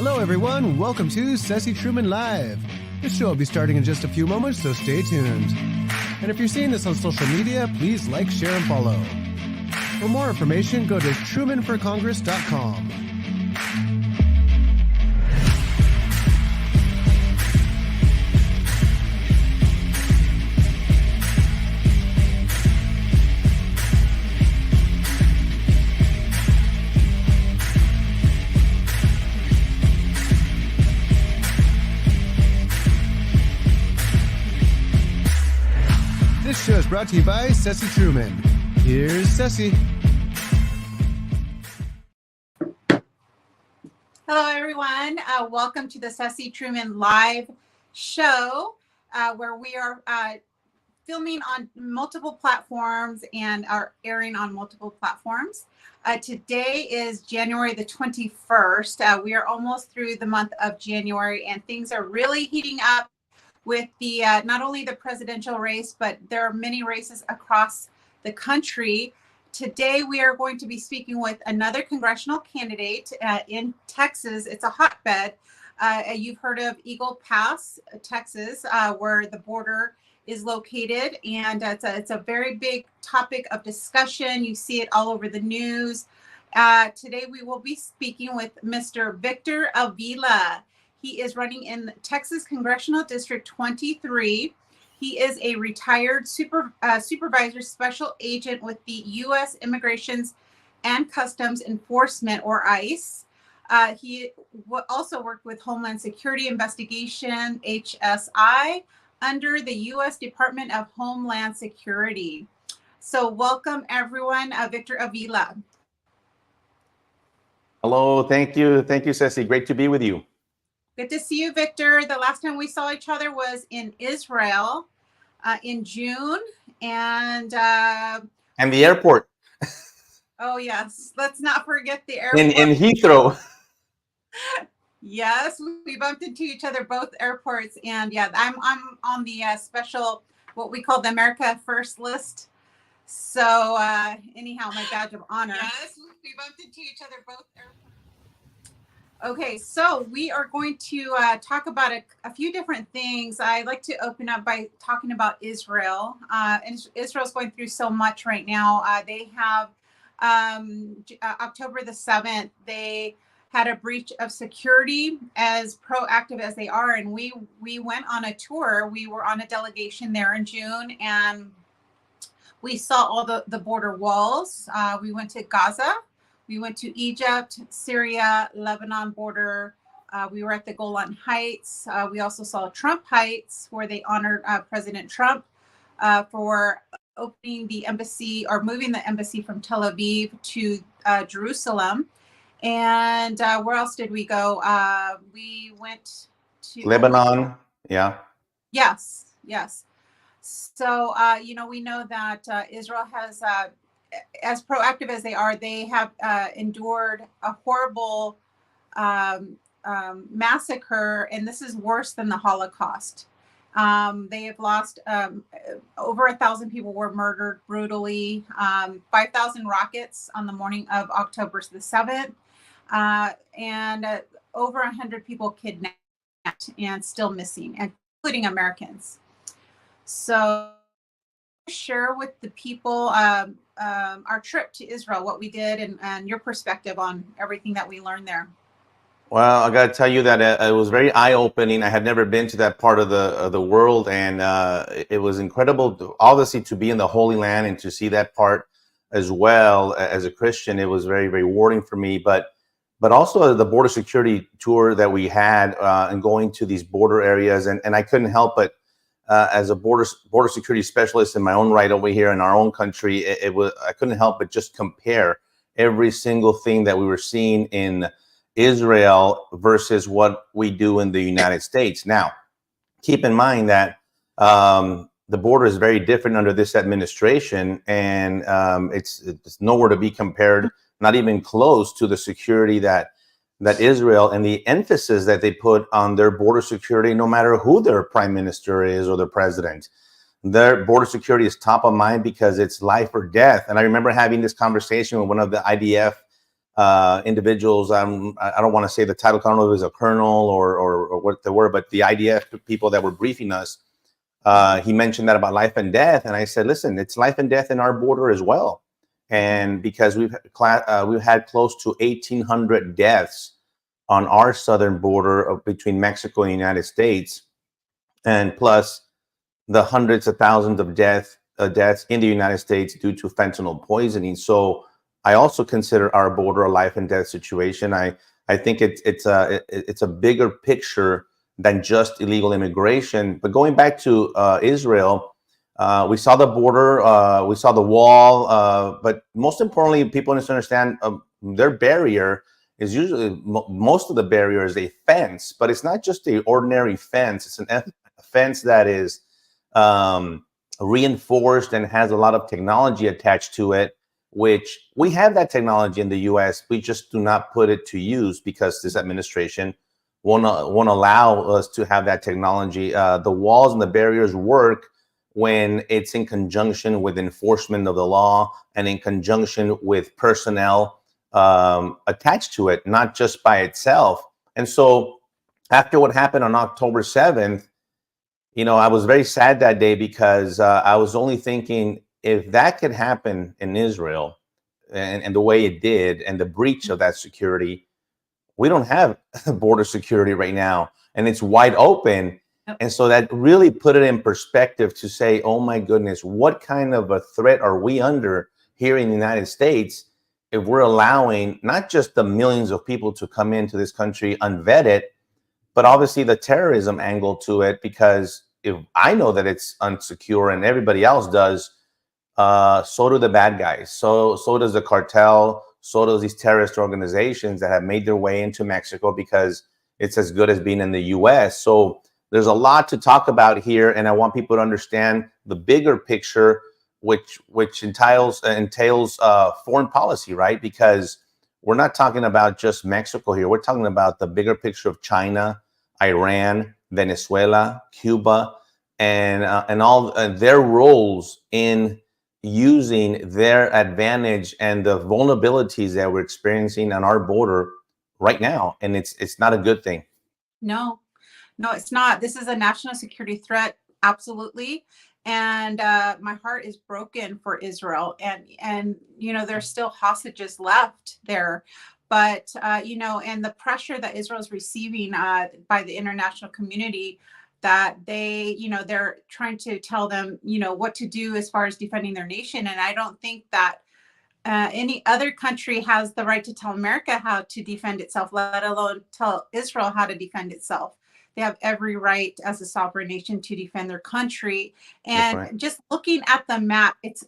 Hello, everyone. Welcome to Ceci Truman Live. This show will be starting in just a few moments, so stay tuned. And if you're seeing this on social media, please like, share, and follow. For more information, go to trumanforcongress.com. This show is brought to you by Ceci Truman. Here's Ceci. Hello, everyone. Welcome to the Ceci Truman Live show, where we are filming on multiple platforms and are airing on multiple platforms. Today is January the 21st. We are almost through the month of January, and things are really heating up with the not only the presidential race, but there are many races across the country. Today, we are going to be speaking with another congressional candidate in Texas. It's a hotbed. You've heard of Eagle Pass, Texas, where the border is located, and it's a very big topic of discussion. You see it all over the news. Today, we will be speaking with Mr. Victor Avila. He is running in Texas Congressional District 23. He is a retired supervisor special agent with the U.S. Immigrations and Customs Enforcement, or ICE. He also worked with Homeland Security Investigation, HSI, under the U.S. Department of Homeland Security. So welcome, everyone, Victor Avila. Hello, thank you. Thank you, Ceci. Great to be with you. Good to see you, Victor. The last time we saw each other was in Israel in June, and the airport. Oh yes, let's not forget the airport in Heathrow. Yes, we bumped into each other both airports, and yeah, I'm on the special, what we call the America First list. So anyhow, my badge of honor. Yes, we bumped into each other both airports. Okay, so we are going to talk about a few different things. I'd like to open up by talking about Israel. Israel's going through so much right now. They have October the 7th, they had a breach of security, as proactive as they are. And we went on a tour. We were on a delegation there in June, and we saw all the border walls. We went to Gaza. We went to Egypt, Syria, Lebanon border. We were at the Golan Heights. We also saw Trump Heights, where they honored President Trump for opening the embassy, or moving the embassy from Tel Aviv to Jerusalem. And where else did we go? We went to Lebanon. Yeah. Yes. So, we know that Israel has, as proactive as they are, they have endured a horrible massacre, and this is worse than the Holocaust. They have lost over 1,000 people were murdered brutally, 5,000 rockets on the morning of October the 7th, and over 100 people kidnapped and still missing, including Americans. So share with the people our trip to Israel, what we did, and your perspective on everything that we learned there. Well, I got to tell you that it was very eye-opening. I had never been to that part of the world, and it was incredible, obviously, to be in the Holy Land and to see that part as well. As a Christian, it was very, very rewarding for me. But also the border security tour that we had, and going to these border areas, and I couldn't help but, as a border security specialist in my own right over here in our own country, I couldn't help but just compare every single thing that we were seeing in Israel versus what we do in the United States. Now, keep in mind that the border is very different under this administration, and it's nowhere to be compared, not even close to the security that Israel, and the emphasis that they put on their border security, no matter who their prime minister is or their president. Their border security is top of mind because it's life or death. And I remember having this conversation with one of the IDF individuals. I don't want to say the title. I don't know if it was a colonel or what they were, but the IDF people that were briefing us. He mentioned that about life and death, and I said, listen, it's life and death in our border as well. And because we've had close to 1,800 deaths on our southern border between Mexico and the United States, and plus the hundreds of thousands of deaths in the United States due to fentanyl poisoning. So I also consider our border a life and death situation. I think it's a bigger picture than just illegal immigration. But going back to Israel, we saw the border, we saw the wall, but most importantly, people need to understand their barrier is usually, most of the barrier is a fence, but it's not just the ordinary fence. It's a fence that is reinforced and has a lot of technology attached to it, which we have that technology in the US. We just do not put it to use because this administration won't allow us to have that technology. The walls and the barriers work when it's in conjunction with enforcement of the law and in conjunction with personnel attached to it, not just by itself. And so after what happened on October 7th, you know, I was very sad that day because I was only thinking, if that could happen in Israel and the way it did and the breach of that security, we don't have border security right now, and it's wide open. And so that really put it in perspective to say, oh my goodness, what kind of a threat are we under here in the United States if we're allowing not just the millions of people to come into this country unvetted, but obviously the terrorism angle to it, because if I know that it's unsecure and everybody else does, so do the bad guys. So does the cartel. So does these terrorist organizations that have made their way into Mexico because it's as good as being in the US. So there's a lot to talk about here, and I want people to understand the bigger picture, which entails foreign policy, right? Because we're not talking about just Mexico here. We're talking about the bigger picture of China, Iran, Venezuela, Cuba, and all their roles in using their advantage and the vulnerabilities that we're experiencing on our border right now. And it's not a good thing. No, it's not. This is a national security threat. Absolutely. And my heart is broken for Israel. And, you know, there's still hostages left there. But, you know, and the pressure that Israel is receiving by the international community, that they, you know, they're trying to tell them, you know, what to do as far as defending their nation. And I don't think that any other country has the right to tell America how to defend itself, let alone tell Israel how to defend itself. They have every right as a sovereign nation to defend their country. And right. Just looking at the map, it's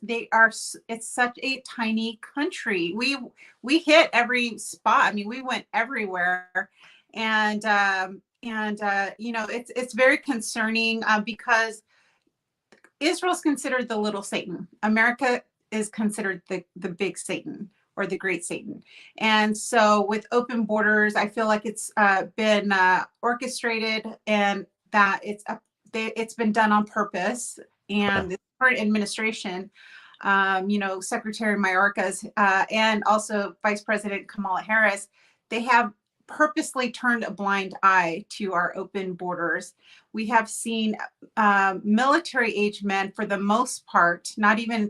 such a tiny country. We hit every spot. I mean, we went everywhere, and you know, it's very concerning because Israel's considered the little Satan. America is considered the big Satan or the great Satan. And so with open borders, I feel like it's been orchestrated, and that it's been done on purpose. And the current administration, you know, Secretary Mayorkas and also Vice President Kamala Harris, they have purposely turned a blind eye to our open borders. We have seen military age men, for the most part, not even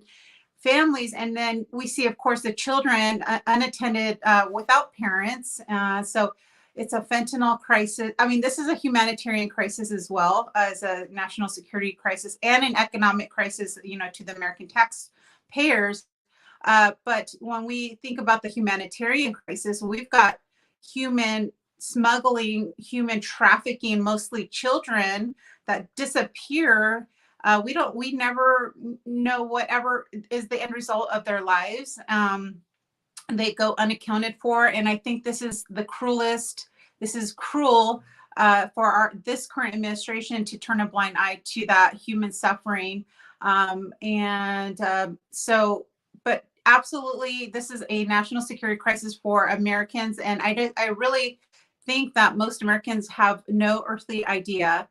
families. And then we see, of course, the children unattended without parents. So it's a fentanyl crisis. I mean, this is a humanitarian crisis as well as a national security crisis and an economic crisis, you know, to the American taxpayers. But when we think about the humanitarian crisis, we've got human smuggling, human trafficking, mostly children that disappear. We never know whatever is the end result of their lives. They go unaccounted for. And I think this is cruel for this current administration to turn a blind eye to that human suffering. But absolutely, this is a national security crisis for Americans. And I really think that most Americans have no earthly idea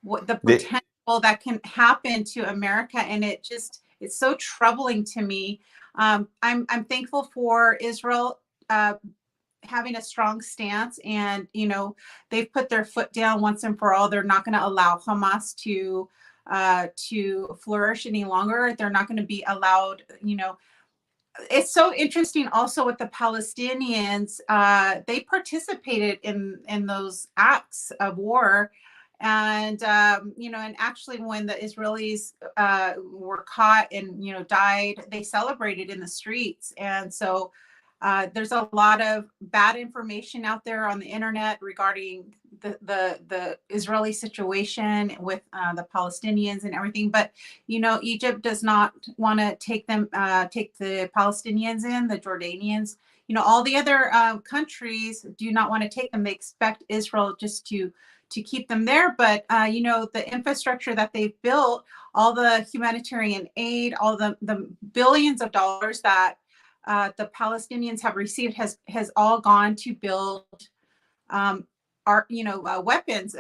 what the potential that can happen to America. And it's so troubling to me. I'm thankful for Israel having a strong stance, and they've put their foot down once and for all. They're not going to allow Hamas to flourish any longer. They're not going to be allowed. It's so interesting also with the Palestinians. They participated in those acts of war. And, and actually when the Israelis were caught and, died, they celebrated in the streets. And so there's a lot of bad information out there on the internet regarding the Israeli situation with the Palestinians and everything. But Egypt does not want to take the Palestinians in, the Jordanians. All the other countries do not want to take them. They expect Israel just to keep them there. But the infrastructure that they've built, all the humanitarian aid, all the billions of dollars that the Palestinians have received has all gone to build weapons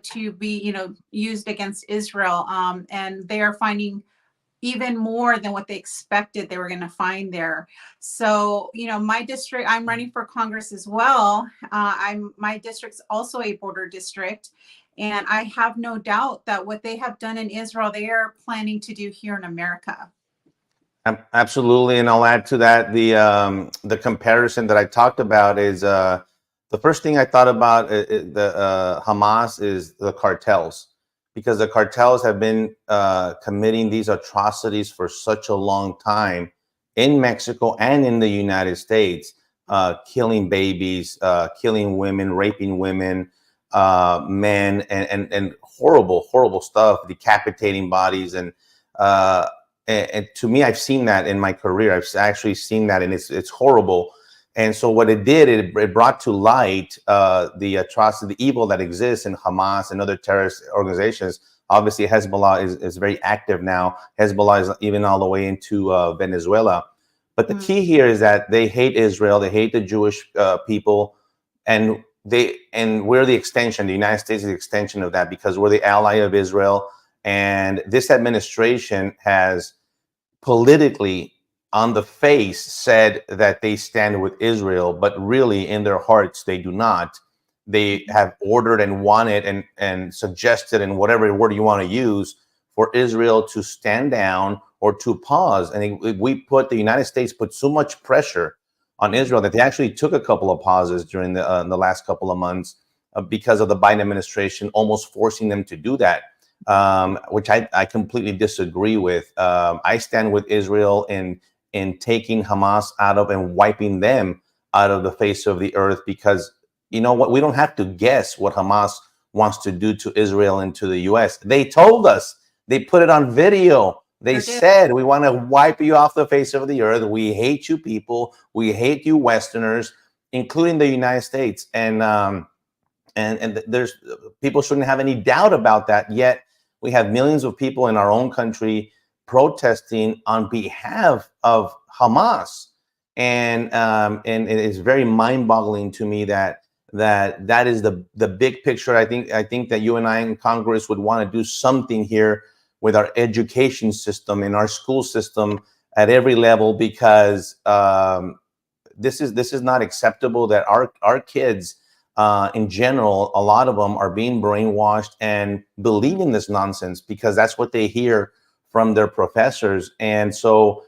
to be used against Israel, and they are finding even more than what they expected they were going to find there. So my district, I'm running for Congress as well. My district's also a border district, and I have no doubt that what they have done in Israel, they are planning to do here in America. Absolutely, and I'll add to that the comparison that I talked about is the first thing I thought about the Hamas is the cartels, because the cartels have been committing these atrocities for such a long time in Mexico and in the United States, killing babies, killing women, raping women, men, and horrible stuff, decapitating bodies, and to me, I've seen that in my career. I've actually seen that, and it's horrible. And so what it did, it brought to light the atrocity, the evil that exists in Hamas and other terrorist organizations. Obviously, Hezbollah is very active now. Hezbollah is even all the way into Venezuela. But the key here is that they hate Israel. They hate the Jewish people, and we're the extension. The United States is the extension of that, because we're the ally of Israel. And this administration has politically on the face said that they stand with Israel, but really in their hearts, they do not. They have ordered and wanted and suggested, and whatever word you want to use, for Israel to stand down or to pause. And the United States put so much pressure on Israel that they actually took a couple of pauses during the last couple of months because of the Biden administration almost forcing them to do that. Which I completely disagree with. I stand with Israel in taking Hamas out of and wiping them out of the face of the earth, because you know what? We don't have to guess what Hamas wants to do to Israel and to the U.S. They told us. They put it on video. They said, we want to wipe you off the face of the earth. We hate you people. We hate you Westerners, including the United States. And there's people shouldn't have any doubt about that. Yet we have millions of people in our own country protesting on behalf of Hamas, and it is very mind-boggling to me that is the big picture. I think that you and I in Congress would want to do something here with our education system and our school system at every level, because this is not acceptable that our kids. In general, a lot of them are being brainwashed and believing this nonsense because that's what they hear from their professors. And so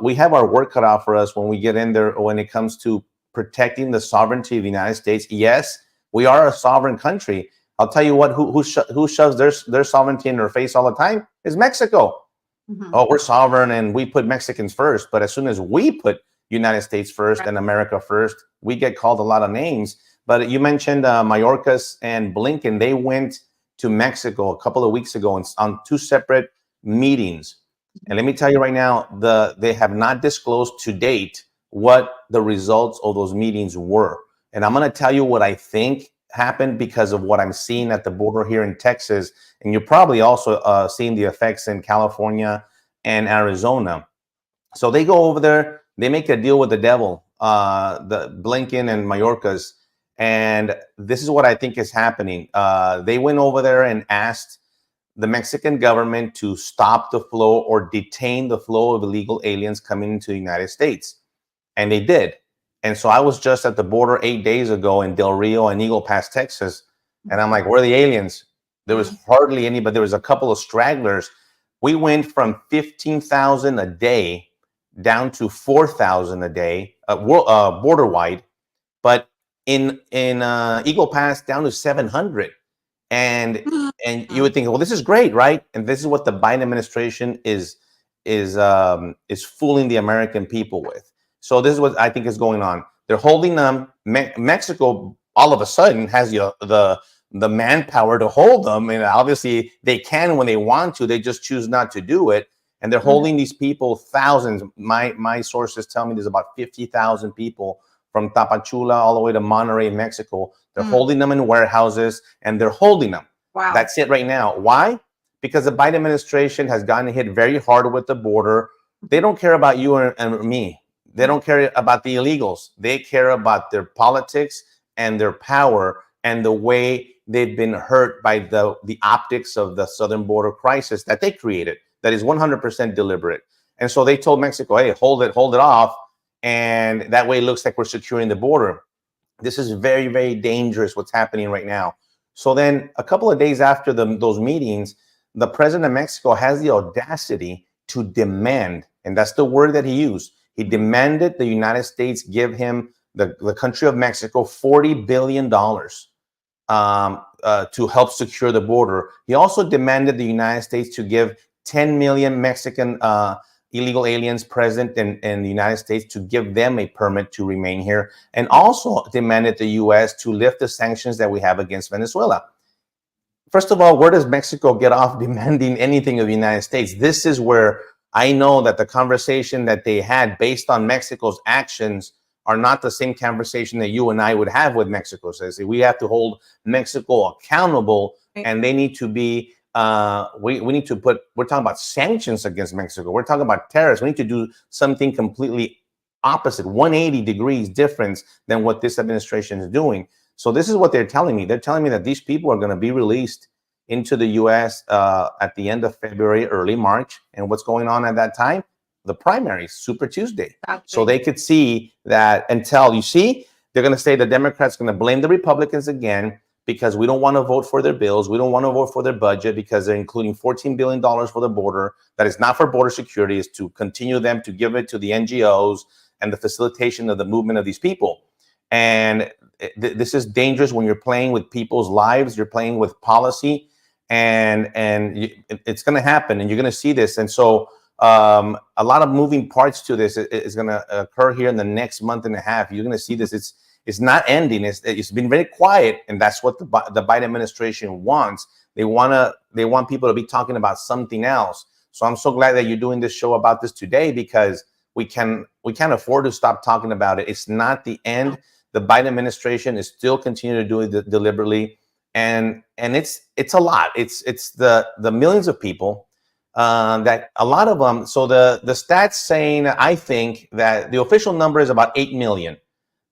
we have our work cut out for us when we get in there when it comes to protecting the sovereignty of the United States. Yes, we are a sovereign country. I'll tell you what, who shoves their sovereignty in their face all the time is Mexico. Oh, we're sovereign and we put Mexicans first. But as soon as we put United States first and America first, we get called a lot of names. But you mentioned Mayorkas and Blinken. They went to Mexico a couple of weeks ago on two separate meetings. And let me tell you right now, they have not disclosed to date what the results of those meetings were. And I'm going to tell you what I think happened because of what I'm seeing at the border here in Texas. And you're probably also seeing the effects in California and Arizona. So they go over there, they make a deal with the devil, the Blinken and Mayorkas. And this is what I think is happening. They went over there and asked the Mexican government to stop the flow or detain the flow of illegal aliens coming into the United States. And they did. And so I was just at the border 8 days ago in Del Rio and Eagle Pass, Texas. And I'm like, where are the aliens? There was hardly any, but there was a couple of stragglers. We went from 15,000 a day down to 4,000 a day, border wide, but in Eagle Pass down to 700. And you would think, well, this is great, right? And this is what the Biden administration is fooling the American people with. So this is what I think is going on. They're holding them. Mexico all of a sudden has the manpower to hold them, and obviously they can when they want to. They just choose not to do it, and they're holding these people, thousands. My sources tell me there's about 50,000 people from Tapachula all the way to Monterrey, Mexico. They're holding them in warehouses, and they're holding them. Wow. That's it right now. Why? Because the Biden administration has gotten hit very hard with the border. They don't care about you and me. They don't care about the illegals. They care about their politics and their power and the way they've been hurt by the optics of the southern border crisis that they created. That is 100% deliberate. And so they told Mexico, hey, hold it off. And that way it looks like we're securing the border. This is very, very dangerous what's happening right now. So then a couple of days after those meetings, the president of Mexico has the audacity to demand, and that's the word that he used. He demanded the United States give him, the country of Mexico, $40 billion to help secure the border. He also demanded the United States to give 10 million Mexican illegal aliens present in the United States to give them a permit to remain here, and also demanded the U.S. to lift the sanctions that we have against Venezuela. First of all, where does Mexico get off demanding anything of the United States? This is where I know that the conversation that they had based on Mexico's actions are not the same conversation that you and I would have with Mexico. So we have to hold Mexico accountable, and they need to be, we need to put, we're talking about sanctions against Mexico. We're talking about terrorists. We need to do something completely opposite, 180 degrees difference than what this administration is doing. So this is what they're telling me. They're telling me that these people are going to be released into the U.S. At the end of February, early March. And what's going on at that time? The primaries, Super Tuesday. Exactly. So they could see that and tell, you see, they're going to say the Democrats are going to blame the Republicans again because we don't want to vote for their bills. We don't want to vote for their budget because they're including $14 billion for the border. That is not for border security. It's to continue them to give it to the NGOs and the facilitation of the movement of these people. And this is dangerous when you're playing with people's lives. You're playing with policy, and it's going to happen, and you're going to see this. And so a lot of moving parts to this is going to occur here in the next month and a half. You're going to see this. It's not ending. It's been very quiet, and that's what the Biden administration wants. They want people to be talking about something else. So I'm so glad that you're doing this show about this today, because we can't afford to stop talking about it. It's not the end. The Biden administration is still continuing to do it deliberately, and it's a lot. It's the millions of people that a lot of them. So the stats saying, I think that the official number is about 8 million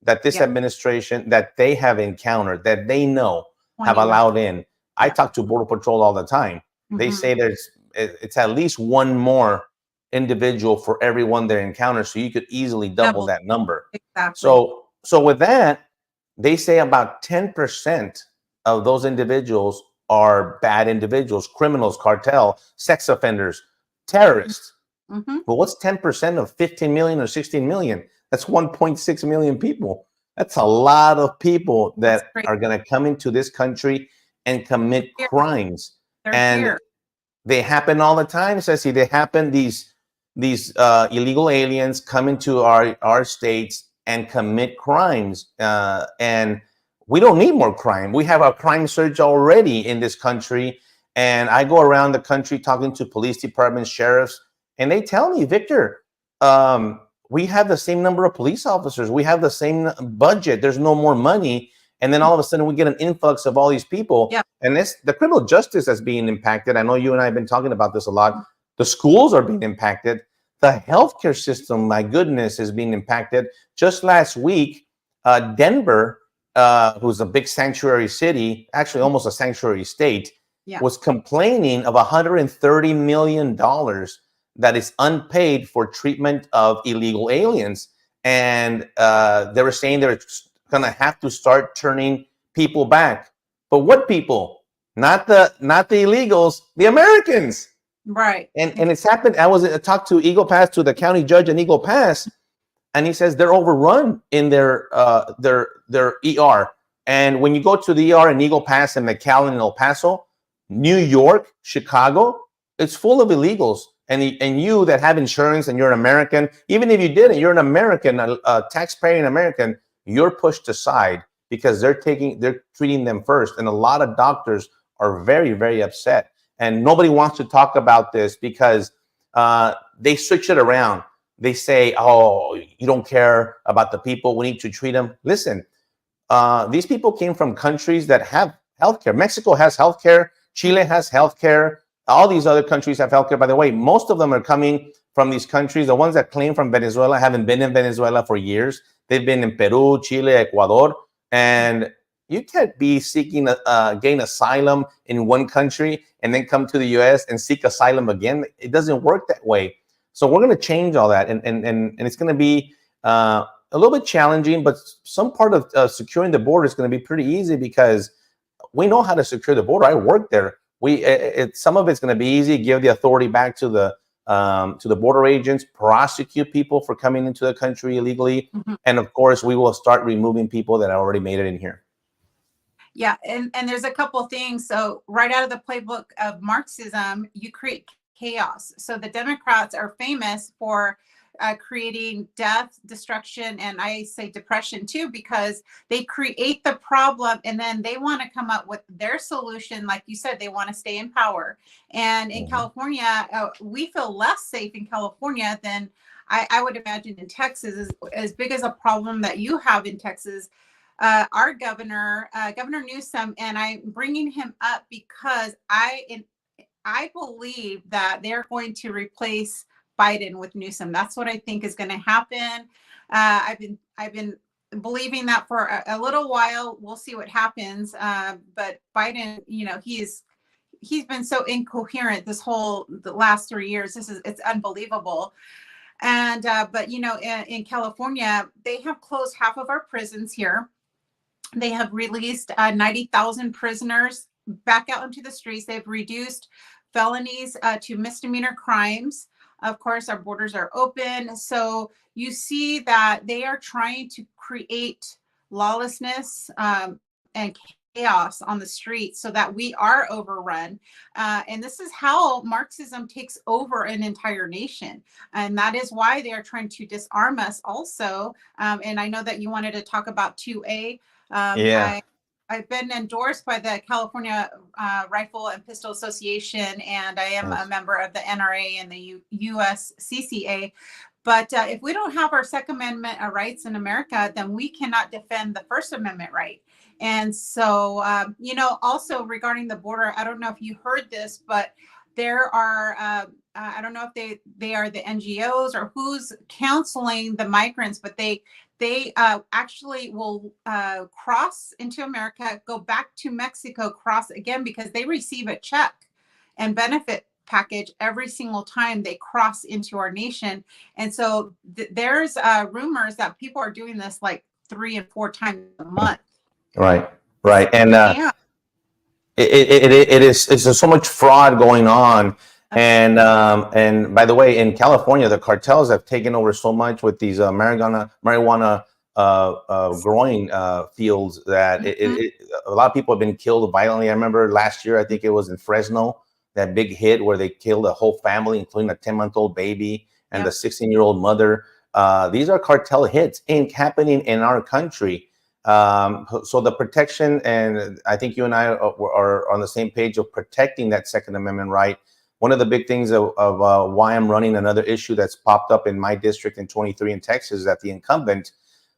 that this administration, that they have encountered, that they know have allowed in. I talk to Border Patrol all the time. They say it's at least one more individual for everyone they encounter, so you could easily double that number. Exactly. So with that, they say about 10% of those individuals are bad individuals, criminals, cartel, sex offenders, terrorists. But what's 10% of 15 million or 16 million? That's 1.6 million people. That's a lot of people that are going to come into this country and commit crimes. And they happen all the time, Ceci. They happen, these illegal aliens come into our states and commit crimes. And we don't need more crime. We have a crime surge already in this country. And I go around the country talking to police departments, sheriffs, and they tell me, Victor, we have the same number of police officers. We have the same budget. There's no more money. And then all of a sudden we get an influx of all these people. And the criminal justice is being impacted. I know you and I have been talking about this a lot. The schools are being impacted. The healthcare system, my goodness, is being impacted. Just last week, Denver, who's a big sanctuary city, actually almost a sanctuary state, was complaining of $130 million that is unpaid for treatment of illegal aliens. and they were saying they're going to have to start turning people back. But what people? Not the illegals, the Americans. Right. And it's happened. I talked to Eagle Pass, to the county judge in Eagle Pass, and he says they're overrun in their ER. And when you go to the ER in Eagle Pass and McAllen and El Paso, New York, Chicago, it's full of illegals. And you that have insurance and you're an American, even if you didn't, you're an American, a taxpaying American, you're pushed aside because they're treating them first. And a lot of doctors are very, very upset. And nobody wants to talk about this because they switch it around. They say, oh, you don't care about the people. We need to treat them. Listen, these people came from countries that have healthcare. Mexico has healthcare. Chile has healthcare. All these other countries have healthcare. By the way, most of them are coming from these countries. The ones that claim from Venezuela haven't been in Venezuela for years. They've been in Peru, Chile, Ecuador. And you can't be seeking gain asylum in one country and then come to the U.S. and seek asylum again. It doesn't work that way. So we're going to change all that, and it's going to be a little bit challenging, but some part of securing the border is going to be pretty easy because we know how to secure the border. I worked there. Some of it's going to be easy. Give the authority back to the border agents, prosecute people for coming into the country illegally, and of course, we will start removing people that already made it in here. Yeah, and there's a couple of things. So right out of the playbook of Marxism, you create chaos. So the Democrats are famous for creating death, destruction, and I say depression too, because they create the problem and then they want to come up with their solution. Like you said, they want to stay in power. And in California, we feel less safe in California than I would imagine in Texas. As big as a problem that you have in Texas, our governor, Governor Newsom, and I'm bringing him up because I believe that they're going to replace Biden with Newsom. That's what I think is going to happen. I've been believing that for a little while. We'll see what happens. But Biden, he's been so incoherent the last 3 years. It's unbelievable. And but in California, they have closed half of our prisons here. They have released 90,000 prisoners back out into the streets. They've reduced felonies to misdemeanor crimes. Of course, our borders are open. So you see that they are trying to create lawlessness and chaos on the streets so that we are overrun. And this is how Marxism takes over an entire nation. And that is why they are trying to disarm us also. And I know that you wanted to talk about 2A. I've been endorsed by the California Rifle and Pistol Association, and I am a member of the NRA and the USCCA. But if we don't have our Second Amendment rights in America, then we cannot defend the First Amendment right. And so, also regarding the border, I don't know if you heard this, but there are, I don't know if they are the NGOs or who's counseling the migrants, but they actually will cross into America, go back to Mexico, cross again, because they receive a check and benefit package every single time they cross into our nation. And so there's rumors that people are doing this like 3 and 4 times a month. Right. And it's so much fraud going on. And by the way, in California, the cartels have taken over so much with these marijuana growing fields that a lot of people have been killed violently. I remember last year, I think it was in Fresno, that big hit where they killed a whole family, including a 10-month-old baby and the 16-year-old mother. These are cartel hits happening in our country. So the protection, and I think you and I are on the same page of protecting that Second Amendment right. One of the big things of why I'm running another issue that's popped up in my district in 23 in Texas is that the incumbent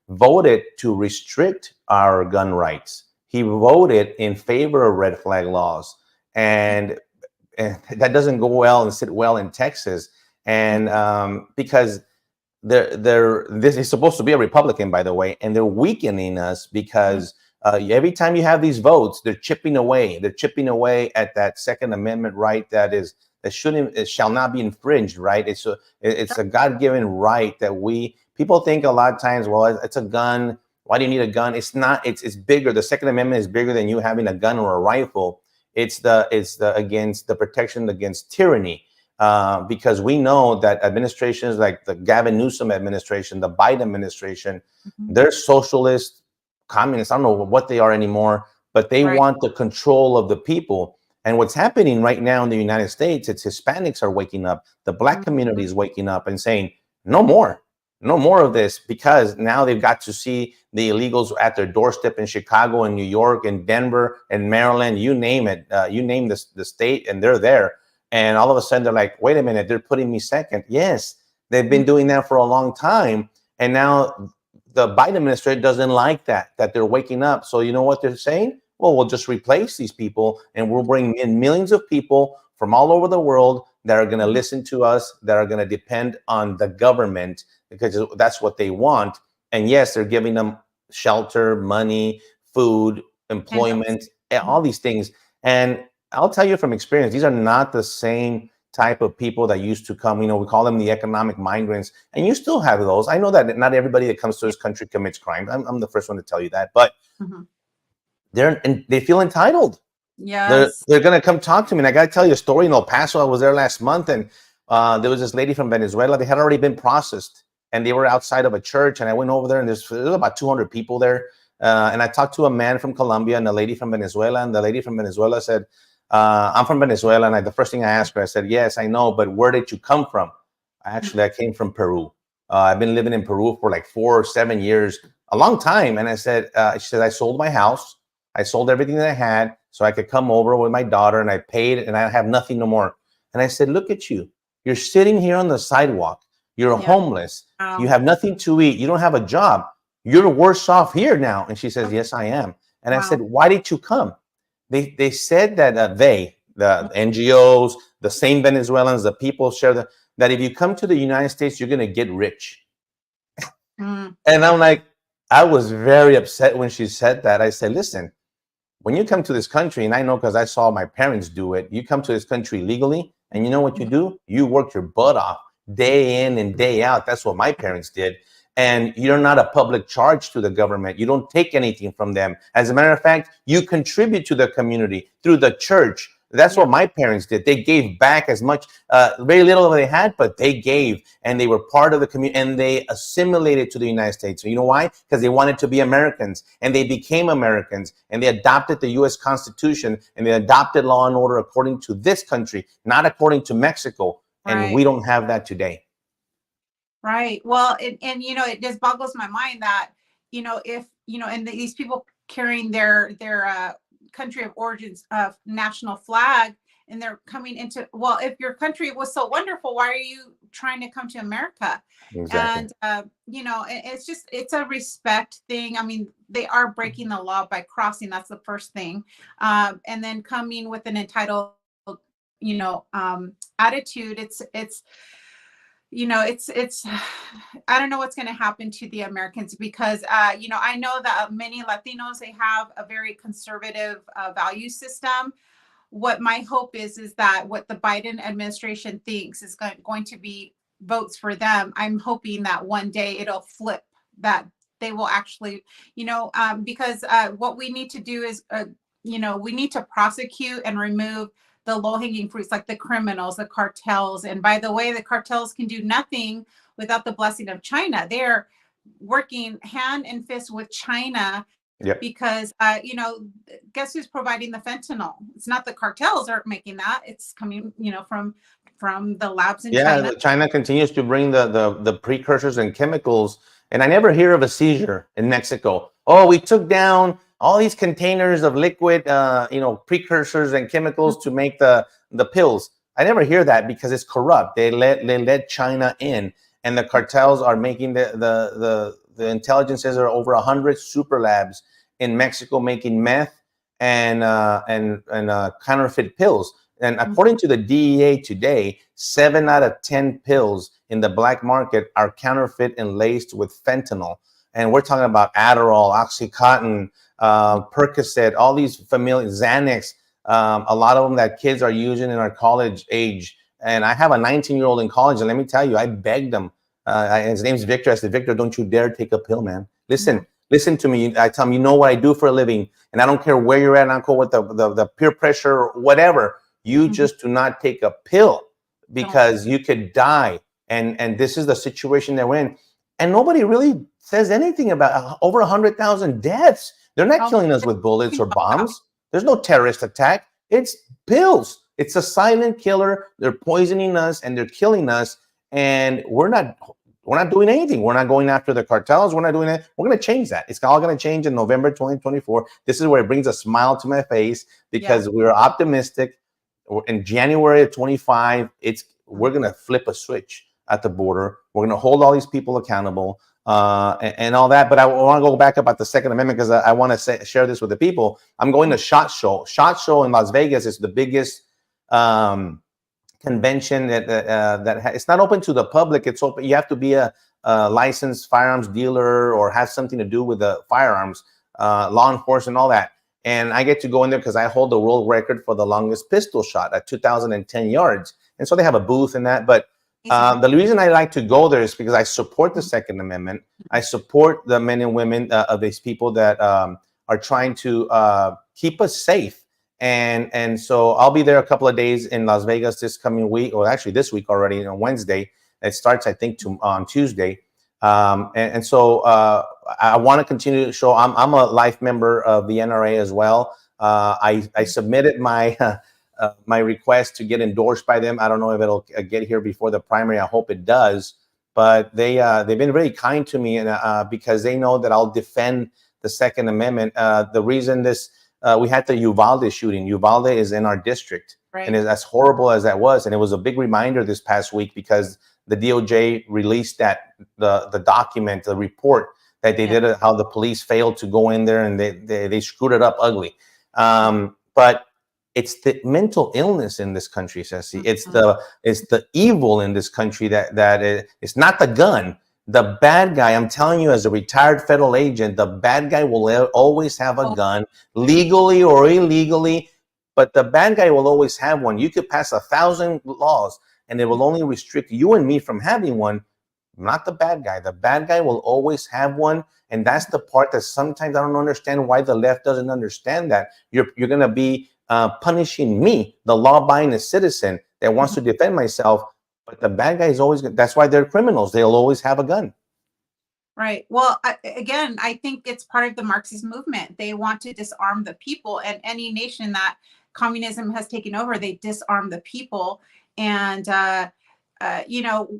voted to restrict our gun rights. He voted in favor of red flag laws, and that doesn't go well and sit well in Texas. And because this is supposed to be a Republican, by the way, and they're weakening us because every time you have these votes, they're chipping away. They're chipping away at that Second Amendment right it shall not be infringed. Right? It's a God-given right that we People think a lot of times, well, it's a gun. Why do you need a gun? It's not. It's bigger. The Second Amendment is bigger than you having a gun or a rifle. It's the against the protection against tyranny. Because we know that administrations like the Gavin Newsom administration, the Biden administration, they're socialist, communists. I don't know what they are anymore, but they want the control of the people. And what's happening right now in the United States, it's Hispanics are waking up, the Black community is waking up and saying, no more of this, because now they've got to see the illegals at their doorstep in Chicago and New York and Denver and Maryland, you name it, you name the state, and they're there. And all of a sudden they're like, wait a minute, they're putting me second. Yes, they've been doing that for a long time. And now the Biden administration doesn't like that they're waking up. So you know what they're saying? Well, we'll just replace these people and we'll bring in millions of people from all over the world that are going to listen to us, that are going to depend on the government because that's what they want. And yes, they're giving them shelter, money, food, employment, all these things. And I'll tell you from experience, these are not the same type of people that used to come. You know, we call them the economic migrants, and you still have those. I know that not everybody that comes to this country commits crimes. I'm the first one to tell you that, but they feel entitled. Yes. They're going to come talk to me. And I got to tell you a story in El Paso. I was there last month, and there was this lady from Venezuela. They had already been processed, and they were outside of a church. And I went over there, and there's about 200 people there. And I talked to a man from Colombia and a lady from Venezuela. And the lady from Venezuela said, I'm from Venezuela. And the first thing I asked her, I said, yes, I know, but where did you come from? I came from Peru. I've been living in Peru for like 4 or 7 years, a long time. And I said, she said, I sold my house. I sold everything that I had so I could come over with my daughter, and I paid, and I have nothing no more. And I said, look at you. You're sitting here on the sidewalk. You're homeless. You have nothing to eat. You don't have a job. You're worse off here now. And she says, yes, I am. And I said, why did you come? They said that the NGOs, the same Venezuelans, the people share that if you come to the United States, you're going to get rich. And I'm like, I was very upset when she said that. I said, listen, when you come to this country, and I know because I saw my parents do it, you come to this country legally, and you know what you do? You work your butt off day in and day out. That's what my parents did. And you're not a public charge to the government. You don't take anything from them. As a matter of fact, you contribute to the community through the church. That's what my parents did. They gave back as much, very little they had, but they gave, and they were part of the community, and they assimilated to the United States. So you know why? Because they wanted to be Americans, and they became Americans, and they adopted the U.S. Constitution, and they adopted law and order according to this country, not according to Mexico. And we don't have that today. Right. Well, and you know, it just boggles my mind that, you know, if, you know, and these people carrying their country of origins national flag, and they're coming into, well, if your country was so wonderful, why are you trying to come to America? Exactly. And you know, it's a respect thing. I mean, they are breaking the law by crossing. That's the first thing. And then coming with an entitled, you know, attitude. It's you know, it's I don't know what's going to happen to the Americans, because you know, I know that many Latinos, they have a very conservative value system. What my hope is that what the Biden administration thinks is going to be votes for them, I'm hoping that one day it'll flip, that they will actually, you know, because what we need to do is you know, we need to prosecute and remove the low-hanging fruits, like the criminals, the cartels. And by the way, the cartels can do nothing without the blessing of China. They're working hand and fist with China, because you know, guess who's providing the fentanyl? It's not the cartels aren't making that. It's coming, you know, from the labs in China. China continues to bring the precursors and chemicals, and I never hear of a seizure in Mexico. Oh, we took down all these containers of liquid, you know, precursors and chemicals to make the pills. I never hear that because it's corrupt. They let China in, and the cartels are making the intelligences are over 100 super labs in Mexico making meth and counterfeit pills. And according to the DEA today, 7 out of 10 pills in the black market are counterfeit and laced with fentanyl. And we're talking about Adderall, Oxycontin, Percocet, all these familiar Xanax, a lot of them that kids are using in our college age. And I have a 19-year-old in college, and let me tell you, I begged them. His name's Victor. I said, Victor, don't you dare take a pill, man. Listen to me. I tell him, you know what I do for a living, and I don't care where you're at. I don't care what the peer pressure or whatever. You just do not take a pill because you could die. And this is the situation they're in. And nobody really says anything about over 100,000 deaths. They're not killing us with bullets or bombs. There's no terrorist attack. It's pills. It's a silent killer. They're poisoning us and they're killing us. And we're not doing anything. We're not going after the cartels. We're not doing it. We're going to change that. It's all going to change in November 2024. This is where it brings a smile to my face because we're optimistic. In January of 25, we're going to flip a switch at the border. We're going to hold all these people accountable and all that. But I want to go back about the Second Amendment because I want to share this with the people. I'm going to SHOT Show. SHOT Show in Las Vegas is the biggest convention that it's not open to the public. It's open. You have to be a licensed firearms dealer or have something to do with the firearms, law enforcement, all that. And I get to go in there because I hold the world record for the longest pistol shot at 2,010 yards. And so they have a booth in that. But the reason I like to go there is because I support the Second Amendment. I support the men and women of these people that are trying to keep us safe. And so I'll be there a couple of days in Las Vegas this coming week, or actually this week already on Wednesday. It starts, I think, on Tuesday. So I want to continue to show. I'm a life member of the NRA as well. I submitted my my request to get endorsed by them. I don't know if it'll get here before the primary. I hope it does. But they've been very kind to me, and because they know that I'll defend the Second Amendment. The reason we had the Uvalde shooting. Uvalde is in our district, and as horrible as that was, and it was a big reminder this past week because the DOJ released the document, the report that they did, how the police failed to go in there and they screwed it up ugly. But it's the mental illness in this country, Ceci. It's the evil in this country that it's not the gun. The bad guy, I'm telling you, as a retired federal agent, the bad guy will always have a gun, legally or illegally, but the bad guy will always have one. You could pass 1,000 laws, and it will only restrict you and me from having one, not the bad guy. The bad guy will always have one, and that's the part that sometimes I don't understand why the left doesn't understand that. You're going to be punishing me, the law-abiding citizen that wants to defend myself, but the bad guy is always good. That's why they're criminals. They'll always have a gun. Right. Well, again, I think it's part of the Marxist movement. They want to disarm the people, and any nation that communism has taken over, they disarm the people. And,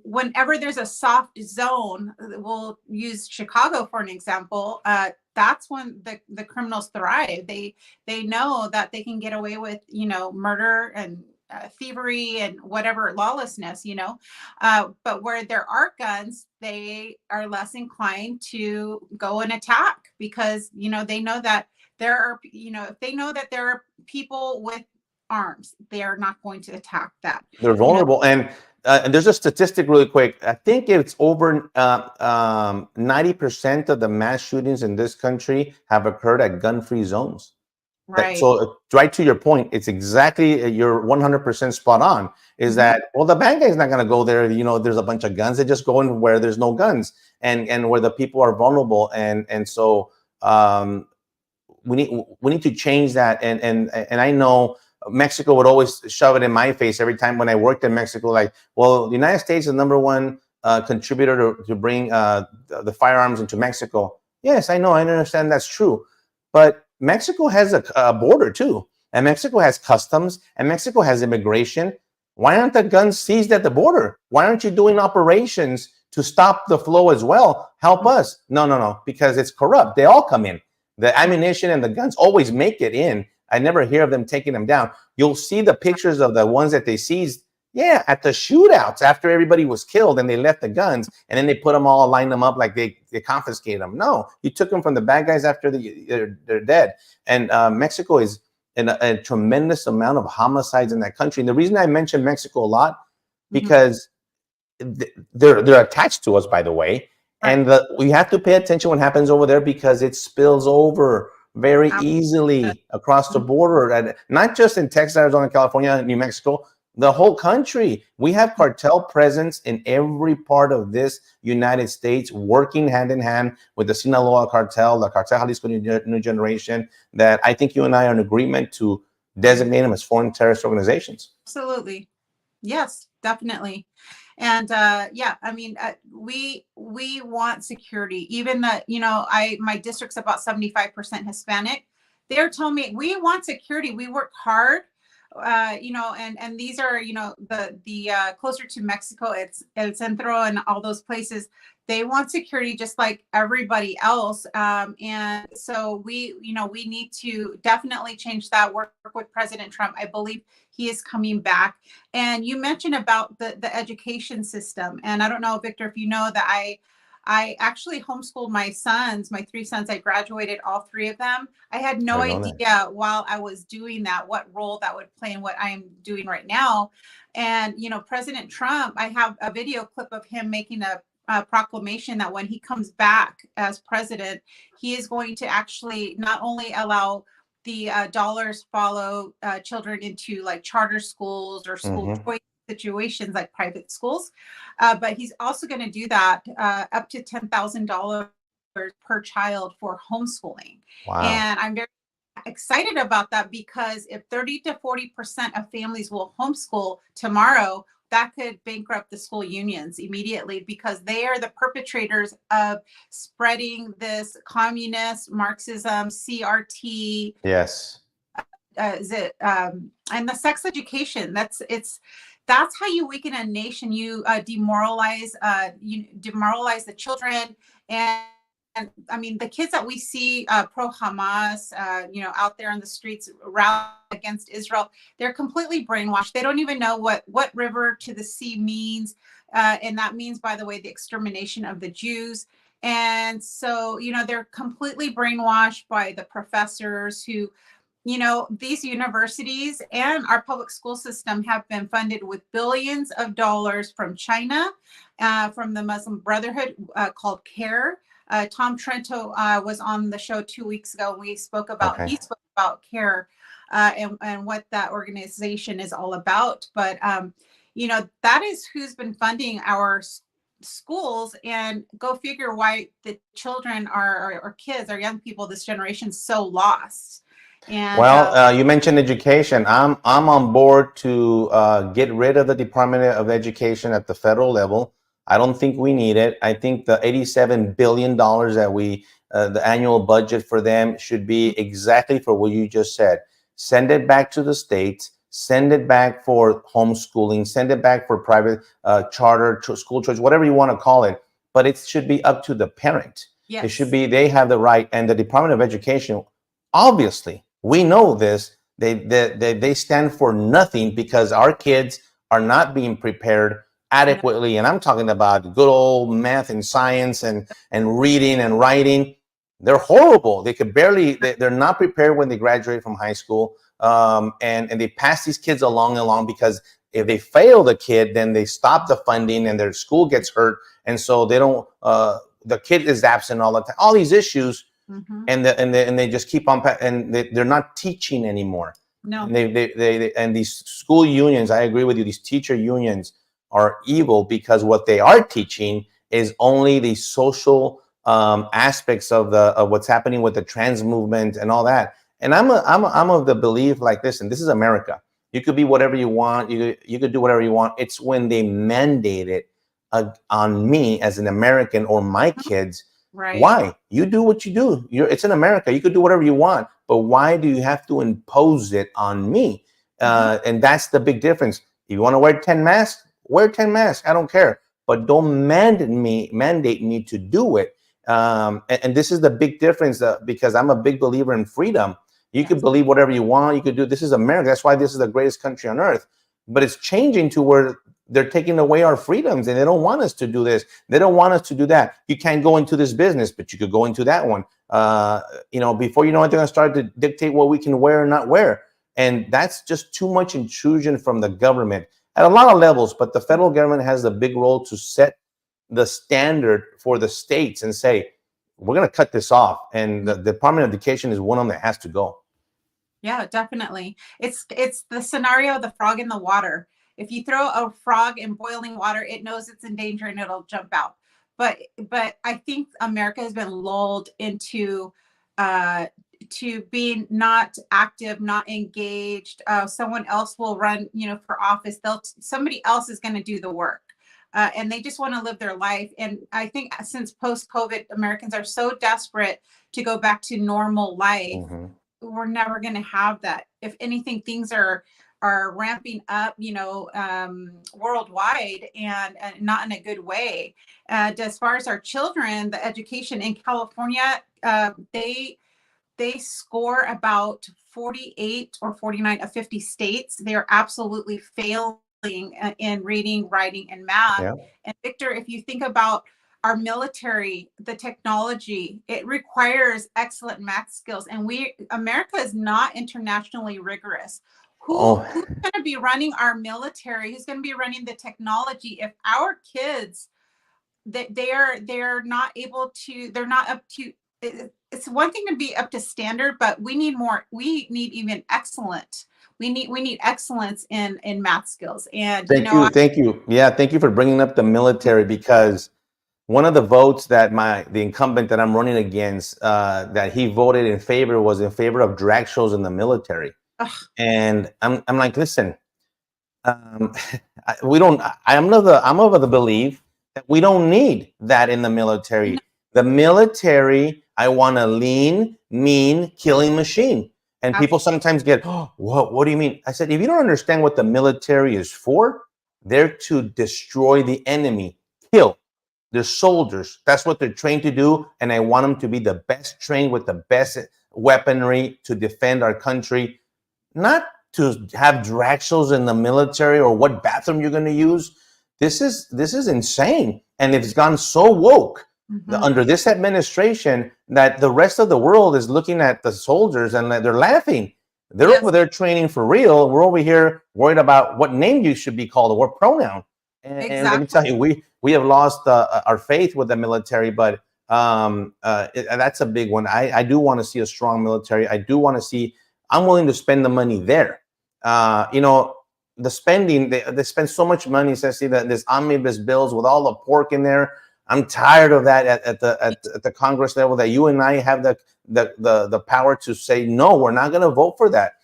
whenever there's a soft zone, we'll use Chicago for an example. That's when the criminals thrive. They know that they can get away with, murder and thievery and whatever lawlessness, but where there are guns, they are less inclined to go and attack because, they know that there are, if they know that there are people with arms, they are not going to attack that. They're vulnerable. And there's a statistic really quick. I think it's over 90% of the mass shootings in this country have occurred at gun-free zones. Right. So right to your point, it's exactly, you're 100% spot on, is that, well, the bad guy's not going to go there. There's a bunch of guns. They just go in where there's no guns and where the people are vulnerable. And so we need to change that. And I know Mexico would always shove it in my face every time when I worked in Mexico, like, well, the United States is the #1 contributor to bring the firearms into Mexico. Yes, I know. I understand that's true. But Mexico has a border too, and Mexico has customs, and Mexico has immigration. Why aren't the guns seized at the border? Why aren't you doing operations to stop the flow as well? Help us. No, because it's corrupt. They all come in. The ammunition and the guns always make it in. I never hear of them taking them down. You'll see the pictures of the ones that they seized, at the shootouts after everybody was killed and they left the guns, and then they put them all, line them up like they confiscated them. No, you took them from the bad guys after they're dead. And Mexico is in a tremendous amount of homicides in that country. And the reason I mention Mexico a lot, because they're attached to us, by the way. And we have to pay attention what happens over there because it spills over very easily across the border, and not just in Texas, Arizona, California, New Mexico. the whole country. We have cartel presence in every part of this United States, working hand in hand with the Sinaloa cartel, the Cartel Jalisco New Generation, that I think you and I are in agreement to designate them as foreign terrorist organizations. Absolutely. Yes, definitely. And yeah, I mean, we want security. Even that, you know, my district's about 75% Hispanic. They're telling me we want security. We work hard, you know, and these are, you know, the closer to Mexico, it's El Centro and all those places. They want security just like everybody else. And so we, you know, we need to definitely change that. Work with President Trump. I believe he is coming back. And you mentioned about the education system. And I don't know, Victor, if you know that I actually homeschooled my sons, my three sons. I graduated all three of them. I had no idea while I was doing that, what role that would play in what I am doing right now. And, you know, President Trump, I have a video clip of him making a proclamation that when he comes back as president, he is going to actually not only allow the dollars follow children into like charter schools or school choice situations like private schools, but he's also going to do that up to $10,000 per child for homeschooling. Wow. And I'm very excited about that because if 30 to 40% of families will homeschool tomorrow, that could bankrupt the school unions immediately because they are the perpetrators of spreading this communist Marxism, CRT. Yes. And the sex education. That's how you weaken a nation. You demoralize the children. And I mean, the kids that we see pro Hamas, you know, out there on the streets rallying against Israel, they're completely brainwashed. They don't even know what river to the sea means. And that means, by the way, the extermination of the Jews. And so, you know, they're completely brainwashed by the professors who, you know, these universities and our public school system have been funded with billions of dollars from China, from the Muslim Brotherhood called CARE. Tom Trento was on the show 2 weeks ago. We spoke about he spoke about CARE and what that organization is all about. But you know, that is who's been funding our schools, and go figure why the children or kids or young people this generation so lost. And well, you mentioned education. I'm on board to get rid of the Department of Education at the federal level. I don't think we need it. I think the $87 billion that the annual budget for them should be exactly for what you just said. Send it back to the states, send it back for homeschooling, send it back for private charter school choice, whatever you want to call it. But it should be up to the parent. yes. It should be, they have the right, and the Department of Education, obviously, we know this, they stand for nothing because our kids are not being prepared adequately. And I'm talking about good old math and science and reading and writing. They're horrible. They could barely, they're not prepared when they graduate from high school. And they pass these kids along because if they fail the kid, then they stop the funding and their school gets hurt. And so they don't, the kid is absent all the time, all these issues. And they just keep on, and they're not teaching anymore. No. And these school unions, I agree with you, these teacher unions are evil because what they are teaching is only the social aspects of what's happening with the trans movement and all that. And I'm of the belief like this, and this is America. You could be whatever you want. You could do whatever you want. It's when they mandate it on me as an American or my kids. Right. Why? You do what you do. It's in America. You could do whatever you want, but why do you have to impose it on me? And that's the big difference. If you want to wear 10 masks, wear 10 masks. I don't care, but don't mandate me to do it. And this is the big difference because I'm a big believer in freedom. You could believe whatever you want. You could do. This is America. That's why this is the greatest country on earth. But it's changing to where they're taking away our freedoms, and they don't want us to do this. They don't want us to do that. You can't go into this business, but you could go into that one. You know, before you know it, they're going to start to dictate what we can wear and not wear. And that's just too much intrusion from the government at a lot of levels. But the federal government has a big role to set the standard for the states and say, we're going to cut this off. And the Department of Education is one of them that has to go. Yeah, definitely. It's the scenario of the frog in the water. If you throw a frog in boiling water, it knows it's in danger and it'll jump out. But I think America has been lulled into to being not active, not engaged. Someone else will run, for office. Somebody else is going to do the work. And they just want to live their life. And I think since post-COVID, Americans are so desperate to go back to normal life. We're never going to have that. If anything, things are ramping up, worldwide, and not in a good way. And as far as our children, the education in California, they score about 48 or 49 of 50 states. They are absolutely failing in reading, writing, and math. Yeah. And Victor, if you think about our military, the technology, it requires excellent math skills. And America is not internationally rigorous. Who's going to be running our military? Who's going to be running the technology if our kids, they're not able to, they're not up to, it's one thing to be up to standard, but we need more. We need even excellent. We need excellence in math skills. And thank you. Yeah, thank you for bringing up the military, because one of the votes that the incumbent that I'm running against, that he voted in favor, was in favor of drag shows in the military. And I'm like, listen, we don't. I'm of the belief that we don't need that in the military. No. The military, I want a lean, mean, killing machine. And people sometimes get, oh, what do you mean? I said, if you don't understand what the military is for, they're to destroy the enemy, kill. They're soldiers. That's what they're trained to do. And I want them to be the best trained with the best weaponry to defend our country, not to have drag shows in the military or what bathroom you're going to use. This is insane. And it's gone so woke under this administration that the rest of the world is looking at the soldiers and they're laughing. They're over there training for real. We're over here worried about what name you should be called or what pronoun. And let me tell you, we have lost our faith with the military, but that's a big one. I do want to see a strong military. I do want to see. I'm willing to spend the money there. The spending, they spend so much money, Ceci, that there's omnibus bills with all the pork in there. I'm tired of that at the Congress level, that you and I have the power to say, no, we're not going to vote for that.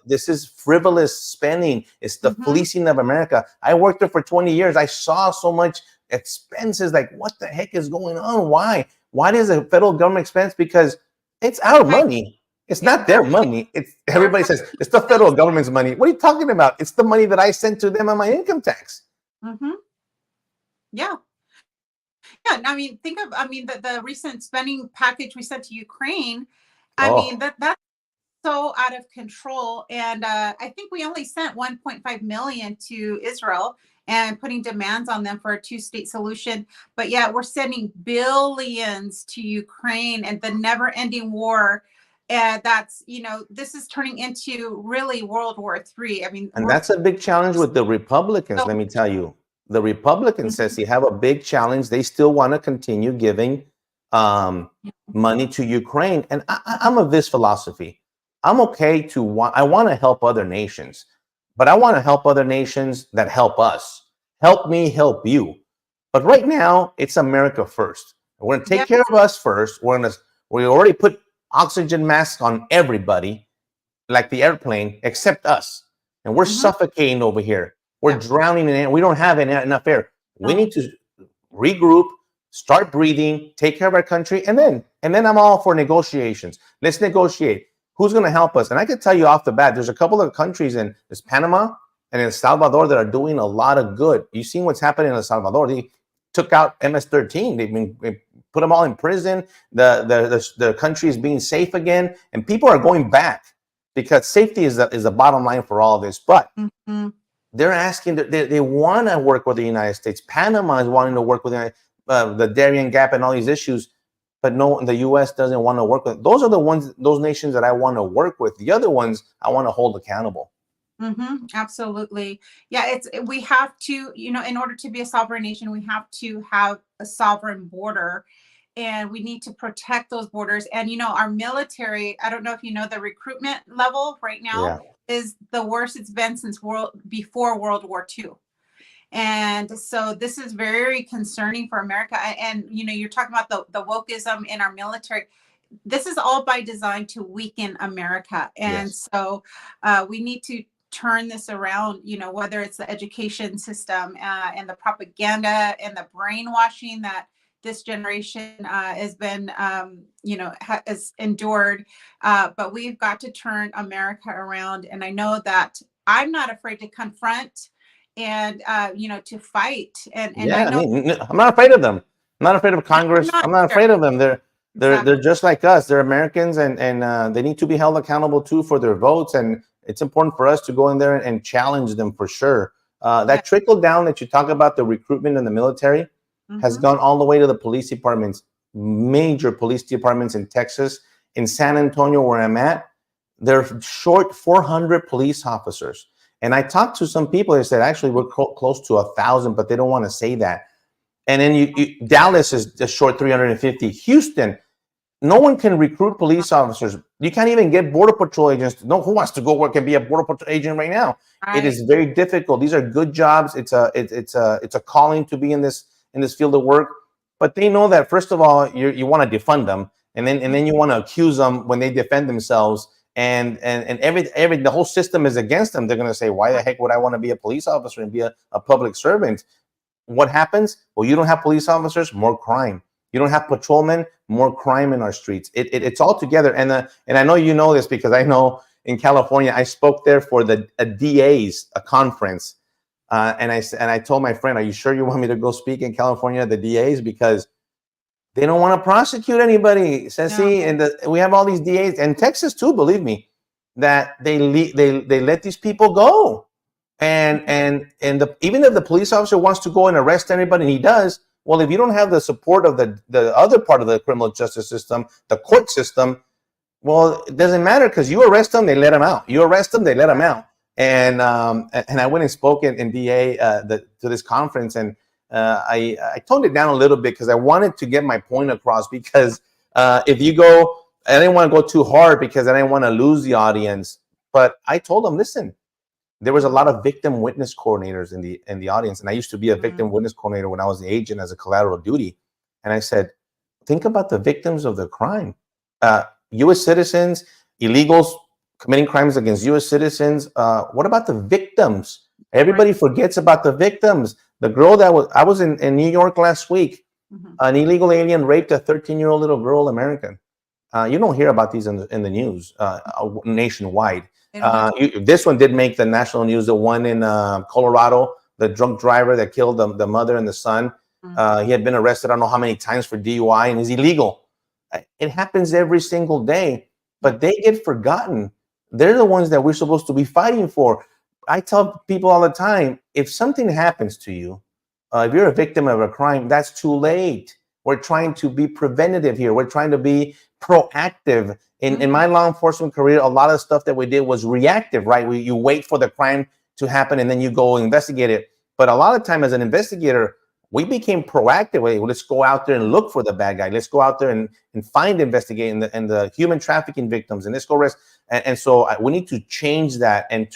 This is frivolous spending. It's the fleecing of America. I worked there for 20 years. I saw so much expenses. Like, what the heck is going on? Why does the federal government expense? Because it's our money. It's not their money. Everybody says it's the federal government's money. What are you talking about? It's the money that I sent to them on my income tax. Yeah. Yeah. I mean, the recent spending package we sent to Ukraine. I mean, that's so out of control. And I think we only sent 1.5 million to Israel and putting demands on them for a two-state solution. But yeah, we're sending billions to Ukraine and the never-ending war. And that's, this is turning into really World War III. I mean, and that's a big challenge with the Republicans. Let me tell you, the Republicans, Ceci, have a big challenge. They still want to continue giving money to Ukraine. And I'm of this philosophy. I'm okay I want to help other nations, but I want to help other nations that help us. Help me, help you. But right now, it's America first. We're going to take care of us first. We already put oxygen masks on everybody, like the airplane, except us. And we're suffocating over here. We're drowning in air. We don't have enough air. We need to regroup, start breathing, take care of our country, and then I'm all for negotiations. Let's negotiate. Who's going to help us? And I can tell you off the bat, there's a couple of countries in Panama and in El Salvador that are doing a lot of good. You've seen what's happening in El Salvador. They took out MS-13. They put them all in prison. The country is being safe again, and people are going back because safety is the bottom line for all of this. But they're asking, they want to work with the United States. Panama is wanting to work with the Darien Gap and all these issues. But no, the U.S. doesn't want to work with. Those are those nations that I want to work with. The other ones I want to hold accountable. Absolutely. Yeah, we have to, in order to be a sovereign nation, we have to have a sovereign border, and we need to protect those borders. And, our military, I don't know if you know the recruitment level right now. is the worst it's been since before World War II. And so this is very concerning for America. And you're talking about the wokeism in our military. This is all by design to weaken America. And Yes. so we need to turn this around, whether it's the education system and the propaganda and the brainwashing that this generation has been, has endured. But we've got to turn America around. And I know that I'm not afraid to confront and, to fight. And I Yeah, I know mean, I'm not afraid of them. I'm not afraid of I'm Congress. not I'm not scared. afraid of them. They're Exactly. just like us. They're Americans, and they need to be held accountable too for their votes. And it's important for us to go in there and challenge them for sure. Yeah. That trickle down that you talk about, the recruitment in the military, has Mm-hmm. gone all the way to the police departments, major police departments in Texas, in San Antonio, where I'm at. They're short 400 police officers. And I talked to some people. They said actually we're close to 1,000, but they don't want to say that. And then Dallas is just short 350. Houston, no one can recruit police officers. You can't even get border patrol agents. No, who wants to go work and be a border patrol agent right now? It Right. is very difficult. These are good jobs. It's a calling to be in this field of work. But they know that first of all, you want to defund them, and then you want to accuse them when they defend themselves. And the whole system is against them. They're going to say, why the heck would I want to be a police officer and be a public servant? What happens? Well, you don't have police officers, more crime. You don't have patrolmen, more crime in our streets. It's all together. And I know you know this because I know in California, I spoke there for a DA's conference, and I told my friend, "Are you sure you want me to go speak in California at the DA's because they don't want to prosecute anybody, Ceci, No. and we have all these DAs and Texas too. Believe me, that they let these people go, even if the police officer wants to go and arrest anybody, and he does. Well, if you don't have the support of the other part of the criminal justice system, the court system, well, it doesn't matter because you arrest them, they let them out. You arrest them, they let them out. And I went and spoke in DA to this conference, and I toned it down a little bit because I wanted to get my point across. Because if you go, I didn't want to go too hard because I didn't want to lose the audience. But I told them, listen, there was a lot of victim witness coordinators in the audience, and I used to be a victim witness coordinator when I was the agent as a collateral duty. And I said, think about the victims of the crime. U.S. citizens, illegals committing crimes against U.S. citizens. What about the victims? Everybody forgets about the victims. The girl I was in New York last week. Mm-hmm. An illegal alien raped a 13-year-old little girl, American. You don't hear about these in the news nationwide. This one did make the national news. The one in Colorado, the drunk driver that killed the mother and the son. He had been arrested I don't know how many times for DUI and is illegal. It happens every single day, but they get forgotten. They're the ones that we're supposed to be fighting for. I tell people all the time, if something happens to you, if you're a victim of a crime, that's too late. We're trying to be preventative here. We're trying to be proactive. In my law enforcement career, a lot of stuff that we did was reactive, right? You wait for the crime to happen and then you go investigate it. But a lot of time as an investigator, we became proactive. Hey, let's go out there and look for the bad guy. Let's go out there and find, investigate, and the human trafficking victims, and let's go arrest. And so we need to change that. And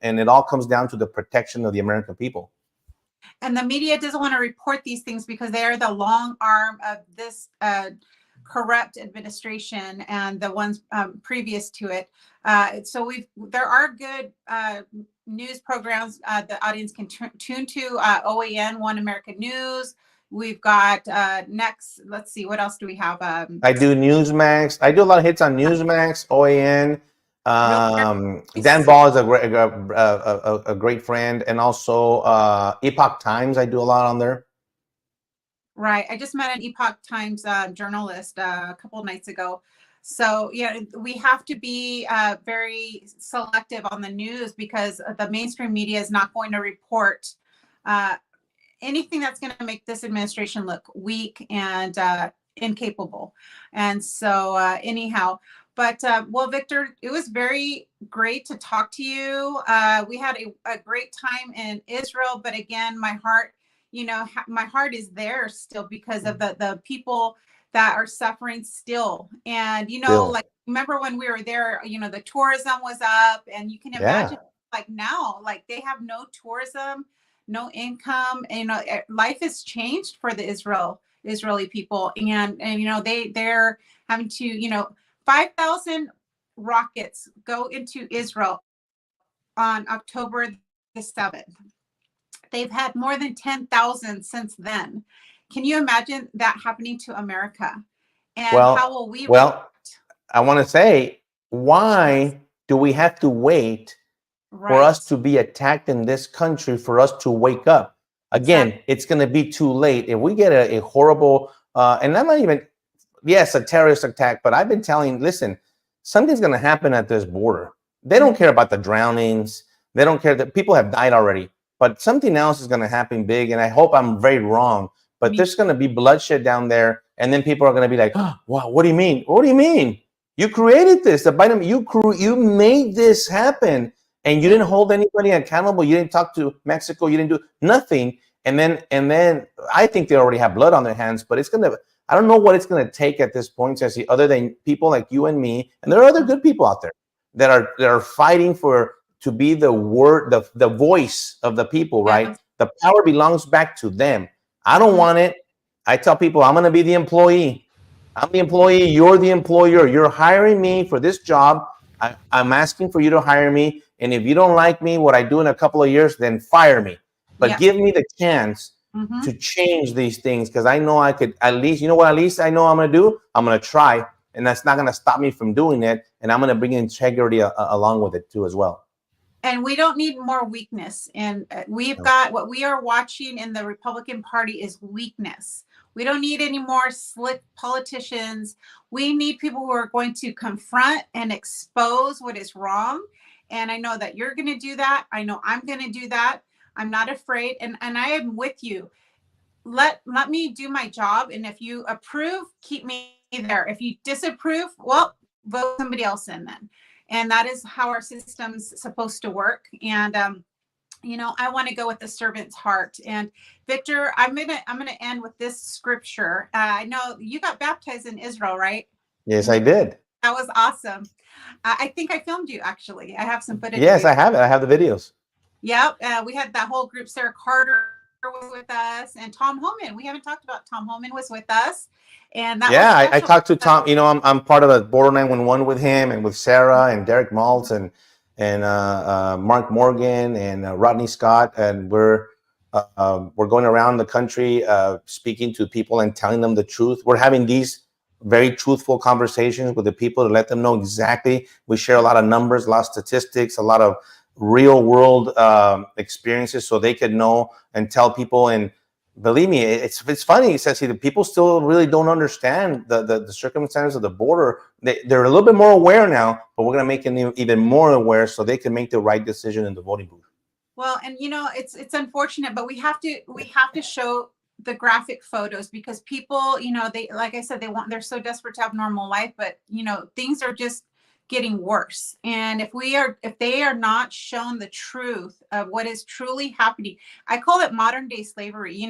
it all comes down to the protection of the American people. And the media doesn't want to report these things because they are the long arm of this corrupt administration and the ones previous to it. So there are good news programs the audience can tune to. OAN, One American News. We've got next. Let's see, what else do we have? I do Newsmax. I do a lot of hits on Newsmax, OAN. Dan Ball is a great friend, and also Epoch Times. I do a lot on there. Right. I just met an Epoch Times journalist a couple of nights ago. So, yeah, we have to be very selective on the news because the mainstream media is not going to report anything that's going to make this administration look weak and incapable. And so anyhow, but well, Victor, it was very great to talk to you. We had a great time in Israel, but again, my heart is there still because of the people that are suffering still. And, Still. like, remember when we were there, the tourism was up, and you can imagine like now, like they have no tourism, no income, and life has changed for the Israeli people. And they're having to, 5,000 rockets go into Israel on October the 7th. They've had more than 10,000 since then. Can you imagine that happening to America? And how will we react? I want to say, why do we have to wait for us to be attacked in this country for us to wake up? Again, it's going to be too late. If we get a horrible, and I'm not even, yes, a terrorist attack, but I've been telling, listen, something's going to happen at this border. They don't care about the drownings. They don't care that people have died already, but something else is going to happen big. And I hope I'm very wrong, but there's going to be bloodshed down there. And then people are going to be like, oh, wow, what do you mean? What do you mean? You created this. The Biden, you made this happen, and you didn't hold anybody accountable. You didn't talk to Mexico. You didn't do nothing. And then I think they already have blood on their hands, but I don't know what it's going to take at this point, Ceci, other than people like you and me. And there are other good people out there that are fighting to be the voice of the people, right? The power belongs back to them. I don't want it. I tell people I'm going to be the employee. I'm the employee. You're the employer. You're hiring me for this job. I'm asking for you to hire me. And if you don't like me, what I do in a couple of years, then fire me. But give me the chance to change these things, because I know I could at least, at least I know I'm going to do? I'm going to try. And that's not going to stop me from doing it. And I'm going to bring integrity along with it too as well. And we don't need more weakness. And we've got what we are watching in the Republican Party is weakness. We don't need any more slick politicians. We need people who are going to confront and expose what is wrong. And I know that you're going to do that. I know I'm going to do that. I'm not afraid. And I am with you. Let me do my job. And if you approve, keep me there. If you disapprove, well, vote somebody else in then. And that is how our system's supposed to work. And I want to go with the servant's heart. And Victor, I'm gonna end with this scripture. I know you got baptized in Israel, right? Yes, I did. That was awesome. I think I filmed you, actually. I have some footage. Yes, I have it. I have the videos. Yep. We had that whole group. Sarah Carter was with us, and Tom Homan. We haven't talked about Tom Homan was with us. And that I talked to Tom. I'm part of the Border 911 with him and with Sarah and Derek Maltz and Mark Morgan and Rodney Scott, and we're going around the country speaking to people and telling them the truth. We're having these very truthful conversations with the people to let them know exactly. We share a lot of numbers, a lot of statistics, a lot of real world experiences, so they could know and tell people. And believe me, it's funny, Ceci, the people still really don't understand the circumstances of the border. They're a little bit more aware now, but we're going to make them even more aware so they can make the right decision in the voting booth. Well, and it's unfortunate, but we have to show the graphic photos, because people, they, like I said, they're so desperate to have normal life, but things are just getting worse. And if they are not shown the truth of what is truly happening, I call it modern day slavery.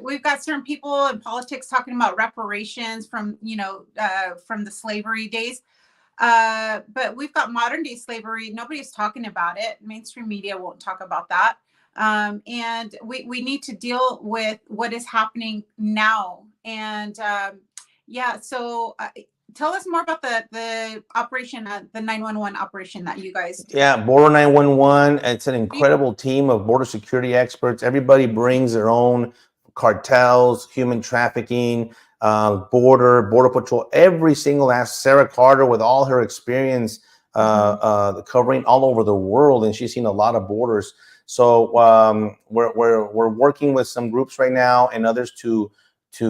We've got certain people in politics talking about reparations from the slavery days. But we've got modern day slavery. Nobody's talking about it. Mainstream media won't talk about that. And we need to deal with what is happening now. And so tell us more about the operation, the 911 operation that you guys do. Yeah, Border 911. It's an incredible team of border security experts. Everybody brings their own cartels, human trafficking, border patrol, every single Sarah Carter with all her experience covering all over the world, and she's seen a lot of borders. So we're working with some groups right now and others to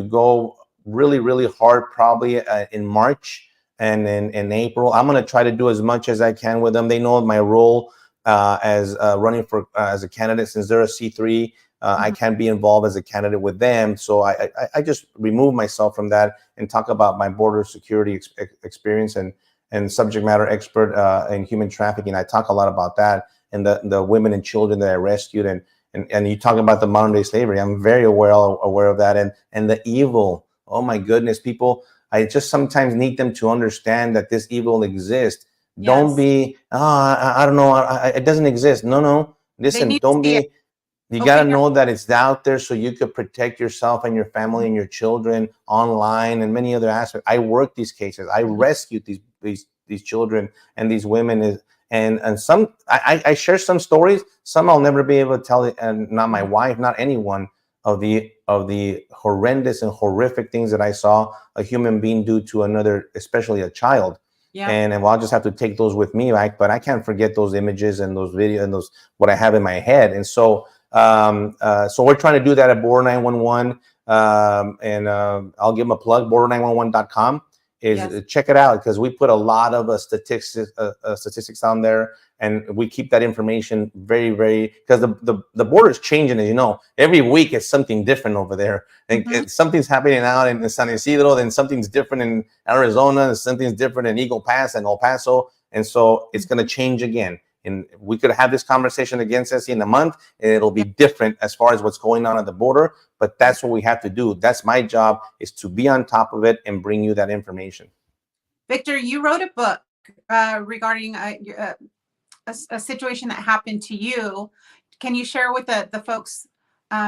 go really, really hard, probably in March and in April. I'm going to try to do as much as I can with them. They know my role as running for as a candidate. Since they're a C3, I can't be involved as a candidate with them. So I just remove myself from that and talk about my border security experience and subject matter expert in human trafficking. I talk a lot about that and the women and children that I rescued. And you talk about the modern day slavery. I'm very aware of that and the evil oh my goodness, people, I just sometimes need them to understand that this evil exists. Don't be, I don't know, it doesn't exist. No, listen, don't be. You got to know that it's out there so you could protect yourself and your family and your children online and many other aspects. I work these cases. I rescued these children and these women. And some, I share some stories. Some I'll never be able to tell, and not my wife, not anyone, of the horrendous and horrific things that I saw a human being do to another, especially a child. Yeah. And I'll just have to take those with me, right? But I can't forget those images and those videos and those, what I have in my head. And so, so we're trying to do that at Border 911. I'll give them a plug, border911.com. Check it out, because we put a lot of statistics on there, and we keep that information very, very, because the border is changing, as you know. Every week it's something different over there. And something's happening out in San Isidro, then something's different in Arizona, and something's different in Eagle Pass and El Paso, and so it's going to change again. And we could have this conversation again, Ceci, in a month, and it'll be different as far as what's going on at the border. But that's what we have to do. That's my job, is to be on top of it and bring you that information. Victor, you wrote a book regarding a situation that happened to you. Can you share with the folks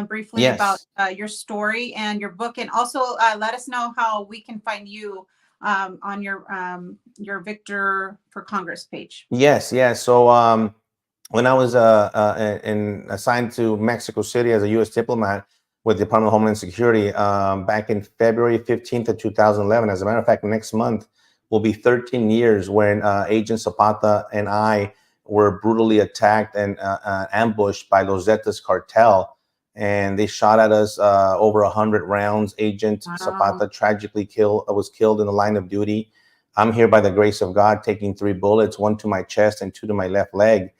briefly about your story and your book, and also let us know how we can find you on your Victor for Congress page? Yes. So when I was assigned to Mexico City as a U.S. diplomat with the Department of Homeland Security back in February 15th of 2011, as a matter of fact, next month will be 13 years when Agent Zapata and I were brutally attacked and ambushed by Los Zetas cartel. And they shot at us over 100 rounds. Agent Zapata tragically was killed in the line of duty. I'm here by the grace of God, taking 3 bullets, 1 to my chest and 2 to my left leg.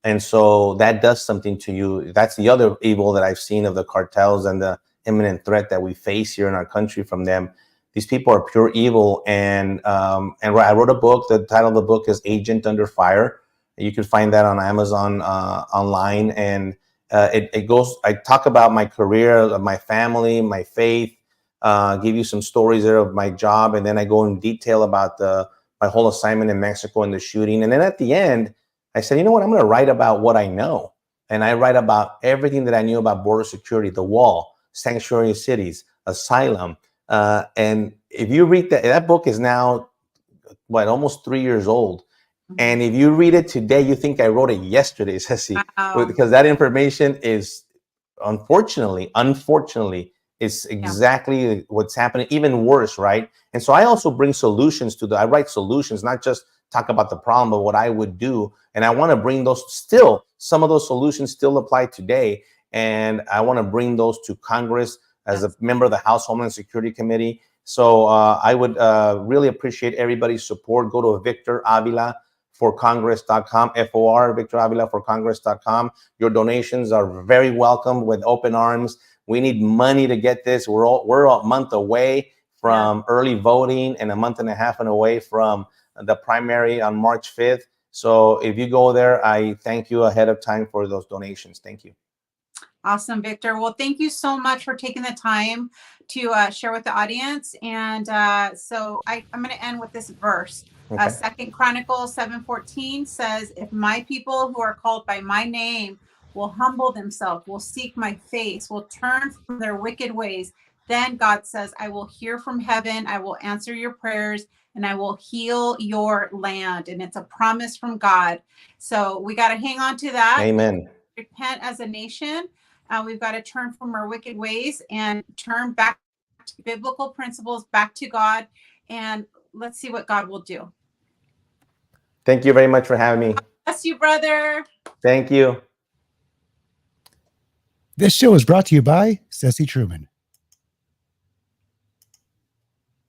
And so that does something to you. That's the other evil that I've seen of the cartels and the imminent threat that we face here in our country from them. These people are pure evil. And I wrote a book. The title of the book is Agent Under Fire. You can find that on Amazon online. And it goes, I talk about my career, my family, my faith, give you some stories there of my job. And then I go in detail about my whole assignment in Mexico and the shooting. And then at the end, I said, you know what, I'm going to write about what I know. And I write about everything that I knew about border security, the wall, sanctuary cities, asylum. And if you read that book is now, almost 3 years old. And if you read it today, you think I wrote it yesterday, Ceci, because that information is, unfortunately, it's exactly what's happening, even worse, right? And so I also bring solutions I write solutions, not just talk about the problem, but what I would do. And I want to bring those some of those solutions still apply today. And I want to bring those to Congress as a member of the House Homeland Security Committee. So I would really appreciate everybody's support. Go to VictorAvilaForCongress.com, FOR, VictorAvilaForCongress.com. Your donations are very welcome with open arms. We need money to get this. We're a month away from early voting and a month and a half away from the primary on March 5th. So if you go there, I thank you ahead of time for those donations. Thank you. Awesome, Victor. Well, thank you so much for taking the time to share with the audience. And so I'm going to end with this verse. 2 Chronicles 7:14 says, if my people who are called by my name will humble themselves, will seek my face, will turn from their wicked ways, then God says, I will hear from heaven, I will answer your prayers, and I will heal your land. And it's a promise from God. So we got to hang on to that. Amen. Repent as a nation. We've got to turn from our wicked ways and turn back to biblical principles, back to God. And let's see what God will do. Thank you very much for having me. Bless you, brother. Thank you. This show is brought to you by Ceci Truman.